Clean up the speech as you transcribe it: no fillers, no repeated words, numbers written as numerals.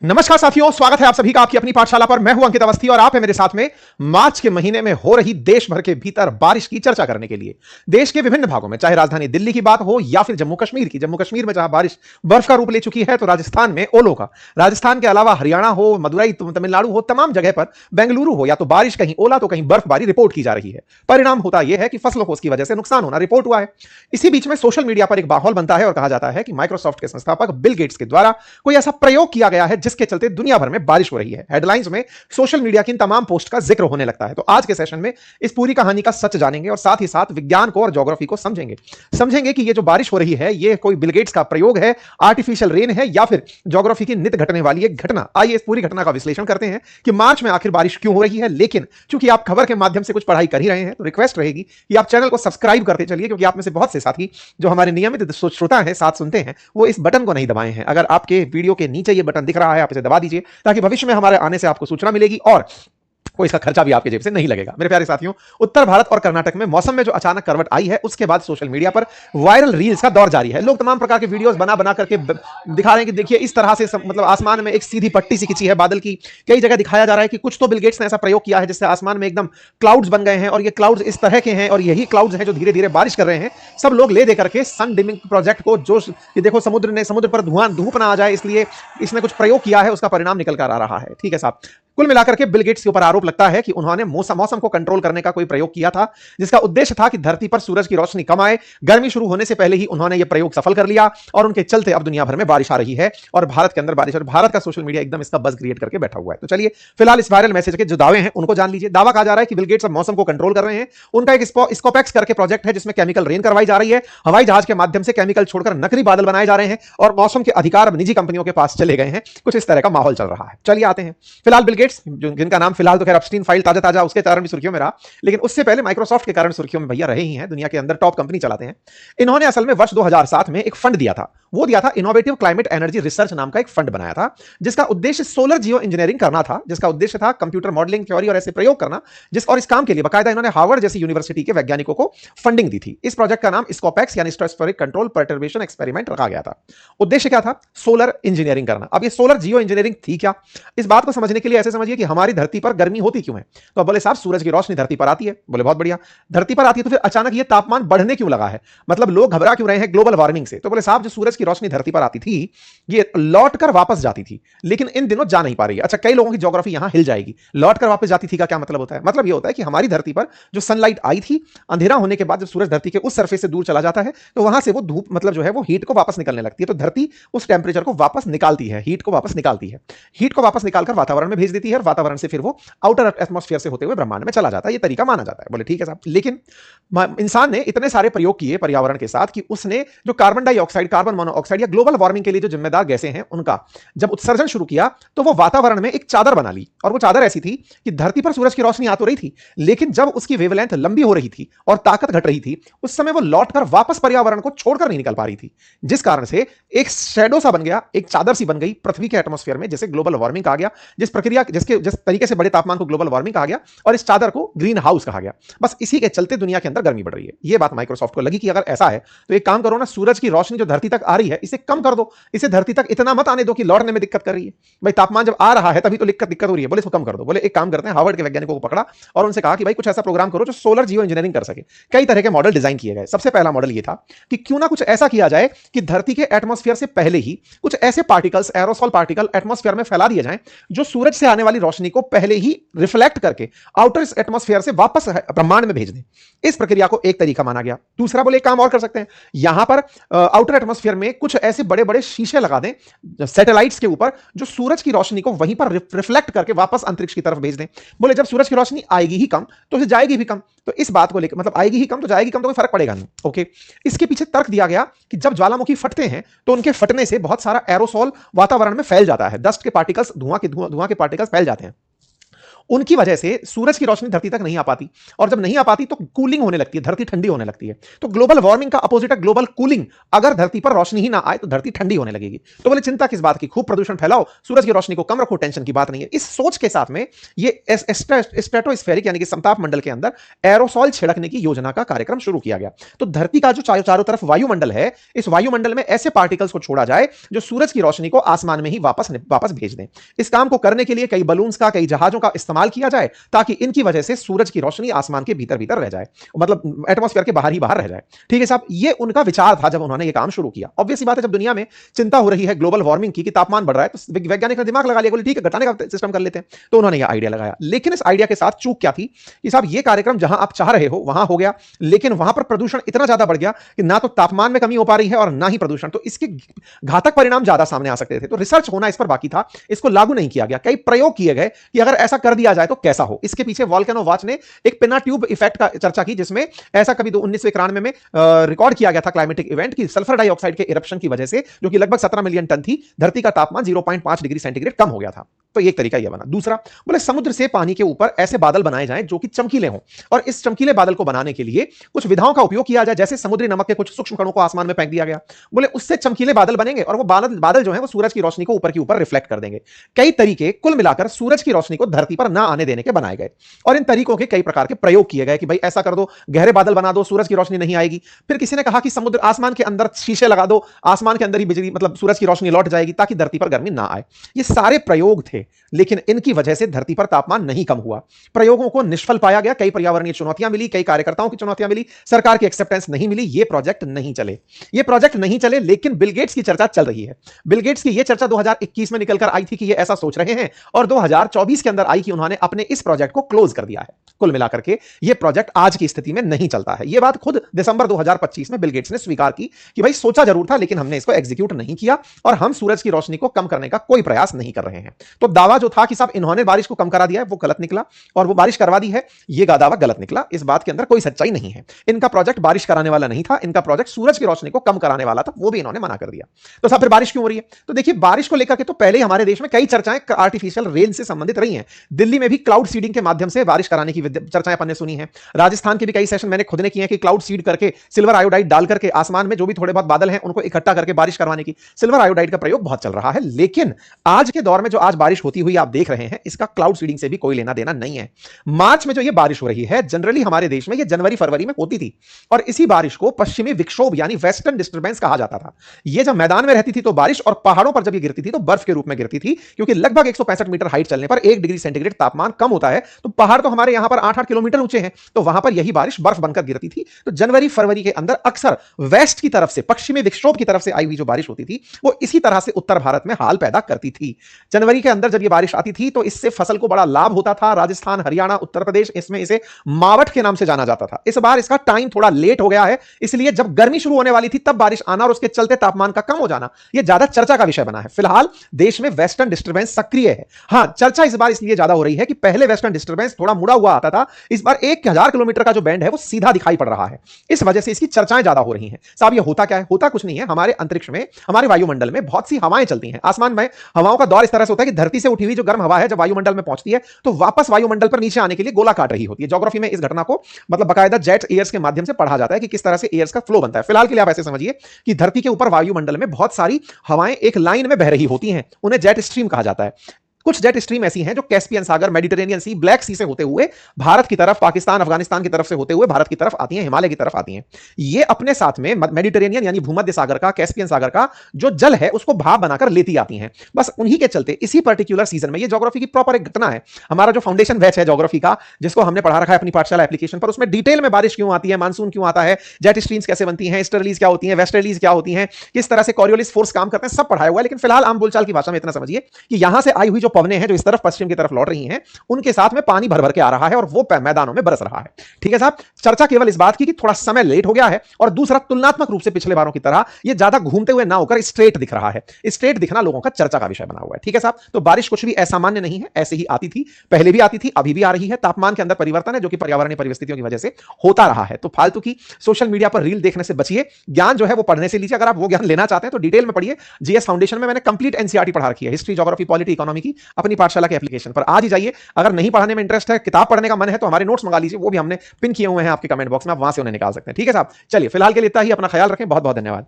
नमस्कार साथियों, स्वागत है आप सभी का आपकी अपनी पाठशाला पर। मैं हूं अंकित अवस्थी और आप है मेरे साथ में मार्च के महीने में हो रही देश भर के भीतर बारिश की चर्चा करने के लिए। देश के विभिन्न भागों में, चाहे राजधानी दिल्ली की बात हो या फिर जम्मू कश्मीर की। जम्मू कश्मीर में जहां बारिश बर्फ का रूप ले चुकी है, तो राजस्थान में ओलों का। राजस्थान के अलावा हरियाणा हो, मदुरई, तमिलनाडु हो, तमाम जगह पर, बेंगलुरु हो या तो बारिश, कहीं ओला तो कहीं बर्फबारी रिपोर्ट की जा रही है। परिणाम होता यह है कि फसलों को उसकी वजह से नुकसान होना रिपोर्ट हुआ है। इसी बीच में सोशल मीडिया पर एक माहौल बनता है और कहा जाता है कि माइक्रोसॉफ्ट के संस्थापक बिल गेट्स के द्वारा कोई ऐसा प्रयोग किया गया है जिसके चलते दुनिया भर में बारिश हो रही है। हेडलाइंस में सोशल मीडिया की इन तमाम पोस्ट का जिक्र होने लगता है। तो आज के सेशन में इस पूरी कहानी का सच जानेंगे और साथ ही साथ विज्ञान को और ज्योग्राफी को समझेंगे कि ये जो बारिश हो रही है ये कोई बिल गेट्स का प्रयोग है, आर्टिफिशियल रेन है, या फिर ज्योग्राफी की नित्य घटने वाली एक घटना। आइए इस पूरी घटना का विश्लेषण करते हैं कि मार्च में आखिर बारिश क्यों हो रही है। लेकिन चूंकि आप खबर के माध्यम से कुछ पढ़ाई कर ही रहे हैं, तो रिक्वेस्ट रहेगी कि आप चैनल को सब्सक्राइब करते चलिए, क्योंकि आप में से बहुत से साथी जो हमारे नियमित श्रोता हैं, साथ सुनते हैं, वो इस बटन को नहीं दबाए हैं। अगर आपके वीडियो के नीचे ये बटन दिख रहा है, आप इसे दबा दीजिए ताकि भविष्य में हमारे आने से आपको सूचना मिलेगी और कोई इसका खर्चा भी आपके जेब से नहीं लगेगा। मेरे प्यारे साथियों, उत्तर भारत और कर्नाटक में मौसम में जो अचानक करवट आई है, उसके बाद सोशल मीडिया पर वायरल रील्स का दौर जारी है। लोग तमाम प्रकार के वीडियोस बना बना करके दिखा रहे हैं कि देखिए इस तरह से मतलब आसमान में एक सीधी पट्टी सी खिंची है बादल की। कई जगह दिखाया जा रहा है कि कुछ तो बिल गेट्स ने ऐसा प्रयोग किया है जिससे आसमान में एकदम क्लाउड्स बन गए हैं और ये क्लाउड्स इस तरह के हैं और यही क्लाउड्स हैं जो धीरे धीरे बारिश कर रहे हैं। सब लोग ले दे करके सन डिमिंग प्रोजेक्ट को, जो कि देखो समुद्र पर धूप ना आ जाए इसलिए इसने कुछ प्रयोग किया है, उसका परिणाम निकल कर आ रहा है। ठीक है साहब, कुल मिलाकर के बिल गेट्स के ऊपर आरोप लगता है कि उन्होंने मौसम को कंट्रोल करने का कोई प्रयोग किया था, जिसका उद्देश्य था कि धरती पर सूरज की रोशनी कम आए। गर्मी शुरू होने से पहले ही उन्होंने यह प्रयोग सफल कर लिया और उनके चलते अब दुनिया भर में बारिश आ रही है और भारत के अंदर बारिश, और भारत का सोशल मीडिया एकदम इसका बज़ क्रिएट करके बैठा हुआ है। तो चलिए फिलहाल इस वायरल मैसेज के जो दावे हैं उनको जान लीजिए। दावा कहा जा रहा है कि बिल गेट्स अब मौसम को कंट्रोल कर रहे हैं। उनका एक स्कोपेक्स करके प्रोजेक्ट है जिसमें केमिकल रेन करवाई जा रही है। हवाई जहाज के माध्यम से केमिकल छोड़कर नकली बादल बनाए जा रहे हैं और मौसम के अधिकार अब निजी कंपनियों के पास चले गए हैं। कुछ इस तरह का माहौल चल रहा है। चलिए आते हैं फिलहाल बिल गेट्स, जिनका नाम फिलहाल तो खैर अपस्टीन फाइल ताजा उसके कारण भी सुर्खियों में रहा, लेकिन उससे पहले माइक्रोसॉफ्ट के कारण सुर्खियों में भैया रहे ही हैं। दुनिया के अंदर टॉप कंपनी चलाते हैं। इन्होंने असल में वर्ष 2007 में एक फंड दिया था। वो दिया था इनोवेटिव क्लाइमेट एनर्जी रिसर्च नाम का एक फंड बनाया था, जिसका उद्देश्य सोलर जियो इंजीनियरिंग करना था, जिसका उद्देश्य था कंप्यूटर मॉडलिंग थ्योरी और ऐसे प्रयोग करना। और इस काम के लिए बाकायदा इन्होंने हार्वर्ड जैसी यूनिवर्सिटी के वैज्ञानिकों को फंडिंग दी थी। इस प्रोजेक्ट का नाम स्कोपेक्स यानी स्ट्रेटोस्फेरिक कंट्रोल परटर्बेशन एक्सपेरिमेंट रखा गया था। उद्देश्य क्या था? सोलर इंजीनियरिंग करना। अब ये सोलर जियो इंजीनियरिंग थी क्या? इस बात को समझने के लिए ऐसे समझिए कि हमारी धरती पर गर्मी होती क्यों है। तो अब बोले साहब सूरज की रोशनी धरती पर आती है। बोले बहुत बढ़िया, धरती पर आती है तो फिर अचानक ये तापमान बढ़ने क्यों लगा है, मतलब लोग घबरा क्यों रहे हैं ग्लोबल वार्मिंग से। तो बोले साहब जो सूरज की रोशनी धरती पर आती थी ये लौट कर वापस जाती थी, लेकिन इन दिनों जा नहीं पा रही है। अच्छा, कई लोगों की ज्योग्राफी यहां हिल जाएगी। लौट कर वापस जाती थी का क्या मतलब होता है? मतलब ये होता है कि हमारी धरती पर जो सनलाइट आई थी, अंधेरा होने के बाद जब सूरज धरती के उस सरफेस से दूर चला जाता है तो वहां से वो धूप मतलब जो है वो हीट को वापस निकलने लगती है। तो धरती उस टेम्परेचर को वापस निकालती है, हीट को वापस निकालती है। हीट को वापस निकालकर वातावरण में भेज देती है और वातावरण से फिर वो आउटर एटमॉस्फेयर से होते हुए ब्रह्मांड में चला जाता है। ये तरीका माना जाता है। बोले ठीक है साहब, लेकिन इंसान ने इतने सारे प्रयोग किए पर्यावरण के साथ कि उसने जो कार्बन डाइऑक्साइड, कार्बन मोनोऑक्साइड या ग्लोबल वार्मिंग के लिए जो जिम्मेदार गैसें हैं उनका जब उत्सर्जन शुरू किया तो वो वातावरण में एक चादर बना ली। और वो चादर ऐसी थी कि धरती पर सूरज की रोशनी आ तो रही थी, लेकिन जब उसकी वेवलेंथ लंबी हो रही थी और ताकत घट रही थी, उस समय वो लौटकर वापस पर्यावरण को छोड़कर नहीं निकल पा रही थी, जिस कारण से एक शैडो सा बन गया, एक चादर सी बन गई पृथ्वी के एटमॉस्फेयर में, जिसे ग्लोबल वार्मिंग कहा गया। जिस तरीके से बड़े तापमान को ग्लोबल वार्मिंग कहा गया और इस चादर को ग्रीन हाउस कहा गया। बस इसी के चलते दुनिया के अंदर गर्मी बढ़ रही है। ये बात माइक्रोसॉफ्ट को लगी कि अगर ऐसा है तो एक काम करो ना, सूरज की रोशनी जो धरती तक आ रही है इसे कम कर दो, इसे धरती तक इतना मत आने दो कि लौटने में दिक्कत कर रही है। भाई तापमान जब आ रहा है तभी तो दिक्कत हो रही है। बोले इसको कम कर दो। बोले एक काम करते हैं, हार्वर्ड के वैज्ञानिकों को पकड़ा और उनसे कहा कि भाई कुछ ऐसा प्रोग्राम करो जो सोलर जियो इंजीनियरिंग कर सके। कई तरह के मॉडल डिजाइन किए गए। सबसे पहला मॉडल ये था कि क्यों ना कुछ ऐसा किया जाए कि धरती के एटमॉस्फेयर से पहले ही कुछ ऐसे पार्टिकल्स, एरोसॉल पार्टिकल एटमॉस्फेयर में फैला दिए जाएं जो सूरज से आने वाली रोशनी को पहले ही रिफ्लेक्ट करके आउटर एटमॉस्फेयर से वापस ब्रह्मांड में भेज दें। इस प्रक्रिया को एक तरीका माना गया। दूसरा, बोले एक काम और कर सकते हैं, यहां पर आउटर एटमॉस्फेयर में कुछ ऐसे बड़े बड़े शीशे लगा दें सैटेलाइट्स के ऊपर जो सूरज की रोशनी को वहीं पर रिफ्लेक्ट करके वापस अंतरिक्ष की तरफ भेज दें। बोले जब सूरज की रोशनी आएगी ही कम तो उसे जाएगी भी कम। तो इस बात को लेकर मतलब आएगी ही कम तो जाएगी कम तो कोई फर्क पड़ेगा नहीं। ओके, इसके पीछे तर्क दिया गया कि जब ज्वालामुखी फटते हैं तो उनके फटने से बहुत सारा एरोसॉल वातावरण में फैल जाता है। डस्ट के पार्टिकल्स, धुआं के पार्टिकल्स फैल जाते हैं। उनकी वजह से सूरज की रोशनी धरती तक नहीं आ पाती, और जब नहीं आ पाती तो कूलिंग होने लगती है, धरती ठंडी होने लगती है। तो ग्लोबल वार्मिंग का अपोजिट है ग्लोबल कूलिंग। अगर धरती पर रोशनी ही ना आए तो धरती ठंडी होने लगेगी। तो बोले चिंता किस बात की, खूब प्रदूषण फैलाओ, सूरज की रोशनी को कम रखो, टेंशन की बात नहीं है। इस सोच के साथ में ये स्ट्रेटोस्फेरिक यानी कि समताप मंडल के अंदर एरोसॉल छिड़कने की योजना का कार्यक्रम शुरू किया गया। तो धरती का जो चारों तरफ वायुमंडल है, इस वायुमंडल में ऐसे पार्टिकल्स को छोड़ा जाए जो सूरज की रोशनी को आसमान में ही वापस भेज दें। इस काम को करने के लिए कई बलून्स का, कई जहाजों का इस्तेमाल किया जाए, ताकि इनकी वजह से सूरज की रोशनी आसमान के भीतर भीतर रह जाए, मतलब एटमॉस्फेयर के बाहर ही बाहर रह जाए। ठीक है साहब, ये उनका विचार था जब उन्होंने ये काम शुरू किया। ऑब्वियस बात है, जब दुनिया में चिंता हो रही है ग्लोबल वार्मिंग की, कि तापमान बढ़ रहा है, तो वैज्ञानिक ने दिमाग लगा लिया, बोले ठीक है घटाने का सिस्टम कर लेते हैं। तो उन्होंने ये आइडिया लगाया। लेकिन इस आइडिया के साथ चूक क्या थी कि साहब ये कार्यक्रम जहां आप चाह रहे हो वहां हो गया, लेकिन वहां पर प्रदूषण इतना ज्यादा बढ़ गया कि ना तो तापमान में कमी हो पा रही है और ना ही प्रदूषण। तो इसके घातक परिणाम ज्यादा सामने आ सकते थे। तो रिसर्च होना इस पर बाकी था, इसको लागू नहीं किया गया। कई प्रयोग किए गए कि अगर ऐसा कर दिया जाए तो कैसा हो। इसके पीछे वोल्केनो वॉच ने एक पिना ट्यूब इफेक्ट का चर्चा की, जिसमें ऐसा कभी 1991 में रिकॉर्ड किया गया था क्लाइमेटिक इवेंट की सल्फर डाइऑक्साइड के इरप्शन की वजह से, जो कि लगभग 17 मिलियन टन थी, धरती का तापमान 0.5 डिग्री सेंटीग्रेड कम हो गया था। तो एक तरीका यह बना। दूसरा, बोले समुद्र से पानी के ऊपर ऐसे बादल बनाए जाएं जो कि चमकीले हों, और इस चमकीले बादल को बनाने के लिए कुछ विधाओं का उपयोग किया जाए, जैसे समुद्री नमक के कुछ सूक्ष्म कणों को आसमान में फेंक दिया गया। बोले उससे चमकीले बादल बनेंगे और वो बादल जो है वो सूरज की रोशनी को ऊपर की ऊपर रिफ्लेक्ट कर देंगे। कई तरीके कुल मिलाकर सूरज की रोशनी को धरती पर ना आने देने के बनाए गए, और इन तरीकों के कई प्रकार के प्रयोग किए गए कि भाई ऐसा कर दो, गहरे बादल बना दो, सूरज की रोशनी नहीं आएगी। फिर किसी ने कहा कि समुद्र आसमान के अंदर शीशे लगा दो, आसमान के अंदर ही बिजली मतलब सूरज की रोशनी लौट जाएगी ताकि धरती पर गर्मी ना आए। ये सारे प्रयोग थे, लेकिन इनकी वजह से धरती पर तापमान नहीं कम हुआ। प्रयोगों को निष्फल पाया गया, कई पर्यावरणीय चुनौतियां मिली, कई कार्यकर्ताओं की चुनौतियां मिली, सरकार की एक्सेप्टेंस नहीं मिली, ये प्रोजेक्ट नहीं चले। लेकिन बिल गेट्स की चर्चा चल रही है। बिल गेट्स की यह चर्चा 2021 में निकलकर आई थी कि ये ऐसा सोच रहे हैं, और 2024 के अंदर आई कि उन्होंने अपने इस प्रोजेक्ट को क्लोज कर दिया है। कुल मिलाकर के ये प्रोजेक्ट आज की स्थिति में नहीं चलता है। यह बात खुद दिसंबर 2025 में बिल गेट्स ने स्वीकार की कि भाई सोचा जरूर था, लेकिन हमने इसको एग्जीक्यूट नहीं किया, और हम सूरज की रोशनी को कम करने का कोई प्रयास नहीं कर रहे हैं। तो दावा जो था कि साहब इन्होंने बारिश को कम करा दिया है, वो गलत निकला, और वो बारिश करवा दी है, ये दावा गलत निकला। इस बात के अंदर कोई सच्चाई नहीं है। इनका प्रोजेक्ट बारिश कराने वाला नहीं था, इनका प्रोजेक्ट सूरज की रोशनी को कम कराने वाला था, वो भी इन्होंने मना कर दिया। तो साहब फिर बारिश क्यों हो रही है? तो देखिए, बारिश को लेकर के तो पहले ही हमारे देश में कई चर्चाएं आर्टिफिशियल रेन से संबंधित रही हैं। दिल्ली में भी क्लाउड सीडिंग के माध्यम से बारिश कराने की चर्चाएं अपन ने सुनी है। राजस्थान के भी कई सेशन मैंने खुद ने किए हैं कि क्लाउड सीड करके सिल्वर आयोडाइड डाल करके आसमान में जो भी थोड़े बहुत बादल हैं उनको इकट्ठा करके बारिश करवाने की सिल्वर आयोडाइड का प्रयोग बहुत चल रहा है। लेकिन आज के दौर में जो आज बारिश होती हुई आप देख रहे हैं, इसका क्लाउड सीडिंग से भी कोई लेना देना नहीं है। मार्च में जो ये बारिश हो रही है, जनरली हमारे देश में ये जनवरी फरवरी में होती थी, और इसी बारिश को पश्चिमी विक्षोभ यानी वेस्टर्न डिस्टर्बेंस कहा जाता था। ये जब मैदान में रहती थी तो बारिश, और पहाड़ों पर जब ये गिरती थी तो बर्फ के रूप में गिरती थी, क्योंकि लगभग 165 मीटर हाइट चलने पर 1 डिग्री सेंटीग्रेड तापमान कम होता है। तो पहाड़ तो हमारे यहां पर 8-8 किलोमीटर ऊंचे हैं, तो वहां पर यही बारिश बर्फ बनकर गिरती थी। तो जनवरी फरवरी के अंदर अक्सर वेस्ट की तरफ से, पश्चिमी विक्षोभ की तरफ से आई हुई जो बारिश होती थी, वो इसी तरह से उत्तर भारत में हाल पैदा करती थी। जनवरी के अंदर जब ये बारिश आती थी तो इससे फसल को बड़ा लाभ होता था। राजस्थान, हरियाणा, उत्तर प्रदेश, इसमें इसे मावठ के नाम से जाना जाता था। इस बार इसका टाइम थोड़ा लेट हो गया है, इसलिए जब गर्मी शुरू होने वाली थी तब बारिश आना और उसके चलते तापमान का कम हो जाना, यह ज्यादा चर्चा का विषय बना है। फिलहाल देश में वेस्टर्न डिस्टर्बेंस सक्रिय है। हां, चर्चा इस बार इसलिए ज्यादा हो रही है कि पहले वेस्टर्न डिस्टर्बेंस थोड़ा मुड़ा हुआ आता था, इस बार 1000 किलोमीटर का जो बैंड है वो सीधा दिखाई पड़ रहा है। इस वजह से इसकी चर्चाएं ज्यादा हो रही हैं। साहब ये होता क्या है? होता कुछ नहीं है। हमारे अंतरिक्ष में, हमारे वायुमंडल में बहुत सी हवाएं चलती हैं। आसमान में हवाओं का दौर इस तरह से होता है कि धरती से उठी हुई जो गर्म हवा है जब वायुमंडल में पहुंचती है तो वापस वायुमंडल पर नीचे आने के लिए गोला काट रही होती है। ज्योग्राफी में इस घटना को मतलब बाकायदा जेट एयर्स के माध्यम से पढ़ा जाता है कि किस तरह से एयर्स का फ्लो बनता है। फिलहाल के लिए आप ऐसे समझिए कि धरती के ऊपर वायुमंडल में बहुत सारी हवाएं एक लाइन में बह रही होती हैं, उन्हें जेट स्ट्रीम कहा जाता है। कुछ जेट स्ट्रीम ऐसी हैं जो कैस्पियन सागर, मेडिटेरेनियन सी, ब्लैक सी से होते हुए भारत की तरफ, पाकिस्तान, अफगानिस्तान की तरफ से होते हुए भारत की तरफ आती हैं, हिमालय की तरफ आती हैं। ये अपने साथ में मेडिटेरेनियन यानी भूमध्य सागर का, कैस्पियन सागर का जो जल है उसको भाप बनाकर लेती आती हैं। बस उन्हीं के चलते इसी पर्टिकुलर सीजन में, ये ज्योग्राफी की प्रॉपर एक घटना है। हमारा जो फाउंडेशन बैच है ज्योग्राफी का, जिसको हमने पढ़ा रखा है अपनी पाठशाला एप्लीकेशन पर, उसमें डिटेल में बारिश क्यों आती है, मानसून क्यों आता है, जेट स्ट्रीम्स कैसे बनती हैं, ईस्टर्लीज क्या होती हैं, वेस्टर्लीज क्या होती हैं, किस तरह से कॉरियोलिस फोर्स काम करते हैं, सब पढ़ाया हुआ है। लेकिन फिलहाल आम बोलचाल की भाषा में इतना समझिए कि यहां से आई हुई जो पवनें हैं जो इस तरफ पश्चिम की तरफ लौट रही हैं, उनके साथ में पानी भर भर के आ रहा है और वो मैदानों में बरस रहा है। ठीक है साहब, चर्चा केवल इस बात की कि थोड़ा समय लेट हो गया है, और दूसरा तुलनात्मक रूप से पिछले बारों की तरह ये ज्यादा घूमते हुए ना होकर स्ट्रेट दिख रहा है। स्ट्रेट दिखना लोगों का चर्चा का विषय बना हुआ है। ठीक है साहब, तो बारिश कुछ भी असामान्य नहीं है, ऐसे ही आती थी, पहले भी आती थी, अभी भी आ रही है। तापमान के अंदर परिवर्तन है जो कि पर्यावरणीय परिस्थितियों की वजह से होता रहा है। तो फालतू की सोशल मीडिया पर रील देखने से बचिए, ज्ञान जो है वो पढ़ने से लीजिए। अगर आप वो ज्ञान लेना चाहते हैं तो डिटेल में पढ़िए। जीएस फाउंडेशन में मैंने कंप्लीट एनसीईआरटी पढ़ा रखी है, हिस्ट्री, ज्योग्राफी, पॉलिटी, इकोनॉमी की। अपनी पाठशाला के एप्लीकेशन पर आज ही जाइए। अगर नहीं पढ़ाने में इंटरेस्ट है, किताब पढ़ने का मन है, तो हमारे नोट्स मंगा लीजिए, वो भी हमने पिन किए हुए हैं आपके कमेंट बॉक्स में, आप वहां से उन्हें निकाल सकते हैं। ठीक है साहब, चलिए फिलहाल के लिए इतना ही। अपना ख्याल रखें, बहुत बहुत धन्यवाद।